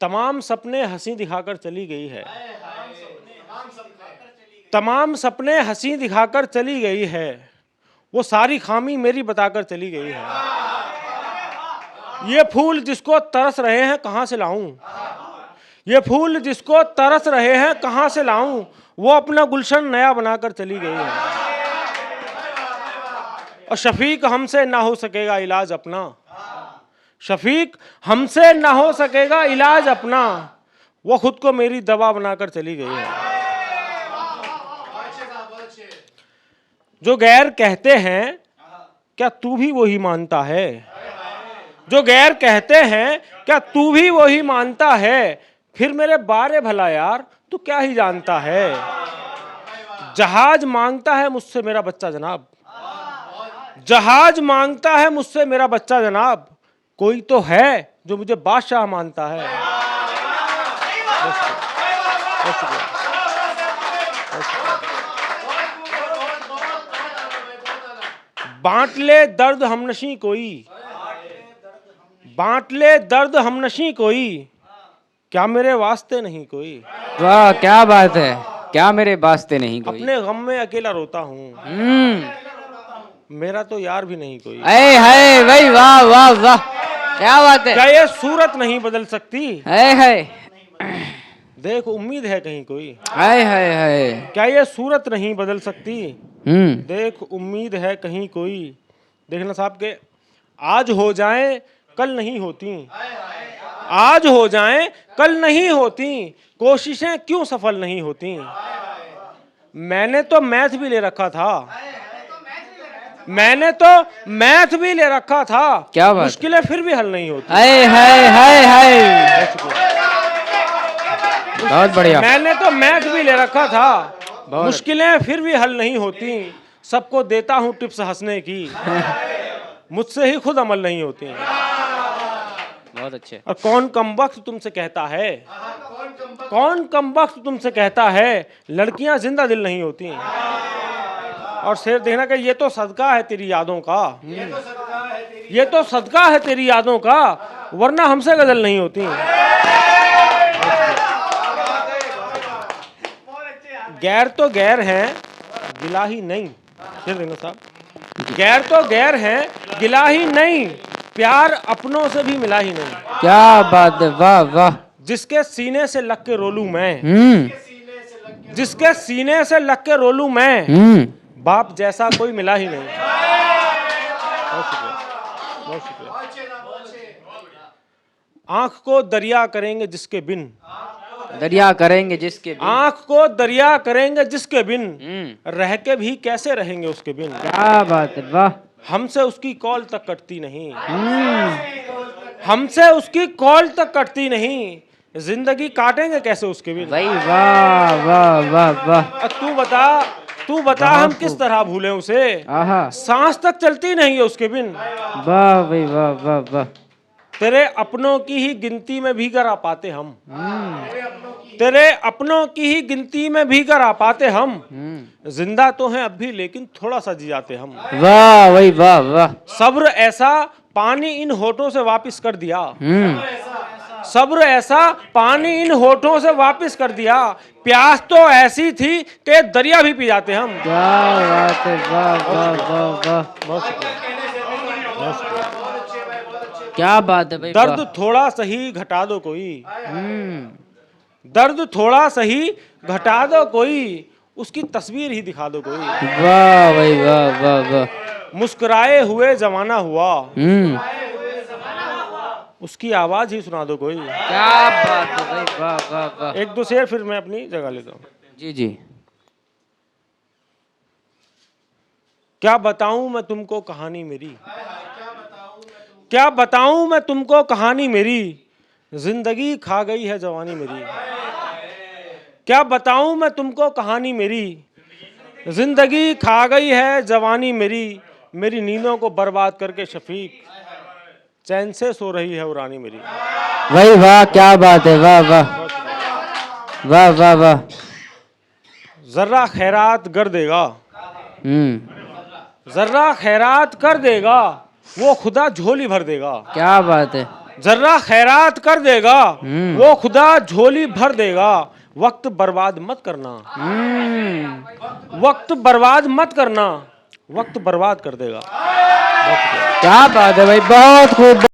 तमाम सपने हंसी दिखाकर चली गई है, तमाम सपने हंसी दिखाकर चली गई है, वो सारी खामी मेरी बताकर चली गई है। ये फूल जिसको तरस रहे हैं कहाँ से लाऊं, ये फूल जिसको तरस रहे हैं कहाँ से लाऊं, वो अपना गुलशन नया बनाकर चली गई है। और शफीक हमसे ना हो सकेगा इलाज अपना, शफीक हमसे ना हो सकेगा इलाज अपना, वो खुद को मेरी दवा बनाकर चली गई है। जो गैर कहते हैं क्या तू भी वही मानता है, जो गैर कहते हैं क्या तू भी वही मानता है, फिर मेरे बारे भला यार तू क्या ही जानता है। जहाज मांगता है मुझसे मेरा बच्चा जनाब, जहाज मांगता है मुझसे मेरा बच्चा जनाब, कोई तो है जो मुझे बादशाह मानता है। बांट ले दर्द हमनशी कोई, बांट ले दर्द हमनशी कोई, क्या मेरे वास्ते नहीं कोई। वाह क्या बात है, क्या मेरे वास्ते नहीं कोई। अपने गम में अकेला रोता हूँ, मेरा तो यार भी नहीं कोई। अरे है भाई, वाह वाह वाह, क्या बात है। क्या ये सूरत नहीं बदल सकती, है देख उम्मीद है कहीं कोई। है क्या ये सूरत नहीं बदल सकती, हम्म, देख उम्मीद है कहीं कोई। देखना साहब के आज हो जाए कल नहीं होती, आज हो जाए कल नहीं होती, कोशिशें क्यों सफल नहीं होती। मैंने तो मैथ भी ले रखा था, मैंने तो मैथ भी ले रखा था, क्या बात। मुश्किलें फिर भी हल नहीं होती। है बहुत बढ़िया। मैंने तो मैथ भी ले रखा था, बहुत मुश्किलें फिर भी हल नहीं होती, सबको देता हूँ टिप्स हंसने की, मुझसे ही खुद अमल नहीं होती। बहुत अच्छे। और कौन कमबख्त तुमसे कहता है, कौन कमबख्त तुमसे कहता है, लड़कियां जिंदा दिल नहीं होती। और शेर देखना कि ये तो सदका है तेरी यादों का, ये तो सदका है तेरी यादों का, वरना हमसे गजल नहीं होती। गैर तो गैर हैं गिला ही नहीं, शेर देखना साहब, गैर तो गैर हैं गिला ही नहीं, प्यार अपनों से भी मिला ही नहीं। क्या बात है, वाह वाह। जिसके सीने से लग के रोलूं मैं, जिसके सीने से लग के रोलूं मैं, बाप जैसा कोई मिला ही नहीं। बहुत शुक्रिया, बहुत शुक्रिया। आंख को दरिया करेंगे जिसके बिन, दरिया करेंगे जिसके बिन, आंख को दरिया करेंगे जिसके बिन, रह के भी कैसे रहेंगे उसके बिन। क्या बात है, वाह। हमसे उसकी कॉल तक कटती नहीं, हमसे उसकी कॉल तक कटती नहीं, जिंदगी काटेंगे कैसे उसके बिन। भाई वाह वाह वाह वाह। तू बता, तू बता हम किस तरह भूलें उसे, सांस तक चलती नहीं है उसके बिन। वाह भाई वाह वाह वाह। तेरे अपनों की ही गिनती में भी कर आ पाते हम, तेरे अपनों की ही गिनती में भी कर आ पाते हम, जिंदा तो हैं अब भी लेकिन थोड़ा सा जी जाते हम। वाह भाई वाह वाह। सब्र ऐसा पानी इन होठों से वापस कर दिया, सब्र ऐसा पानी इन होठों से वापस कर दिया, प्यास तो ऐसी थी कि दरिया भी पी जाते हम। क्या बात है, वाह वाह वाह वाह। बहुत शुक्रिया, बहुत शुक्रिया। क्या बात है भाई। दर्द थोड़ा सही घटा दो कोई, दर्द थोड़ा सही घटा दो कोई, उसकी तस्वीर ही दिखा दो कोई। वाह भाई वाह वाह वाह। मुस्कुराए हुए जमाना हुआ, उसकी आवाज ही सुना दो कोई। क्या बात है भाई, वाह वाह वाह। एक दो शेर फिर मैं अपनी जगह लेता हूँ। जी जी। क्या बताऊं मैं तुमको कहानी मेरी, क्या बताऊं मैं तुमको कहानी मेरी, जिंदगी खा गई है जवानी मेरी। क्या बताऊं मैं तुमको कहानी मेरी, जिंदगी खा गई है जवानी मेरी, मेरी नींदों को बर्बाद करके शफीक चैन से सो रही है वो रानी मेरी। भाई वाह, क्या बात है, वाह वाह वाह वाह वाह। जर्रा खैरात कर देगा, जर्रा खैरात कर देगा, वो खुदा झोली भर देगा। क्या बात है। जर्रा खैरात कर देगा, वो खुदा झोली भर देगा। वक्त बर्बाद मत करना, वक्त बर्बाद मत करना, वक्त बर्बाद कर देगा। क्या बात है भाई, बहुत खूब।